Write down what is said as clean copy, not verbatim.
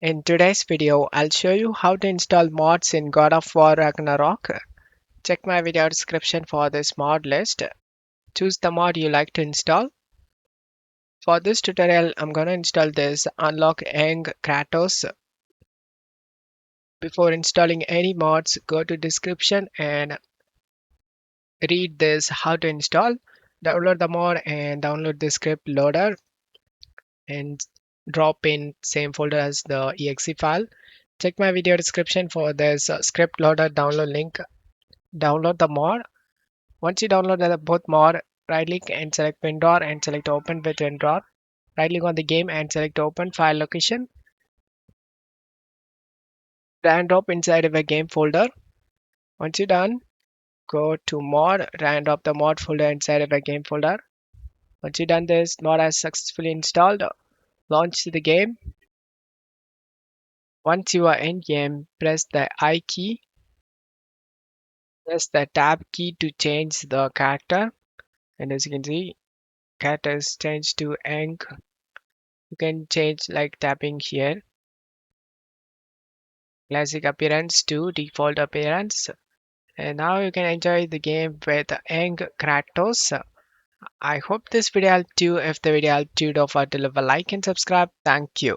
In today's video, I'll show you how to install mods in God of War Ragnarok. Check my video description for this mod list. Choose the mod you like to install. For this tutorial, I'm gonna install this Unlock Eng Kratos. Before installing any mods, go to description and read this how to install. Download the mod and download the script loader and drop in same folder as the exe file. Check my video description for this script loader download link. Download the mod. Once you download the both mod, right click and select WinRAR and select open with WinRAR. Right click on the game and select open file location. Drag and drop inside of a game folder. Once you're done, go to mod, drag and drop the mod folder inside of a game folder. Once you've done this, mod has successfully installed. Launch the game. Once you are in game, press the I key. Press the tab key to change the character. And as you can see, character is changed to Eng. You can change like tapping here. Classic appearance to default appearance. And now you can enjoy the game with Eng Kratos. I hope this video helped you. If the video helped you, don't forget to leave a like and subscribe. Thank you.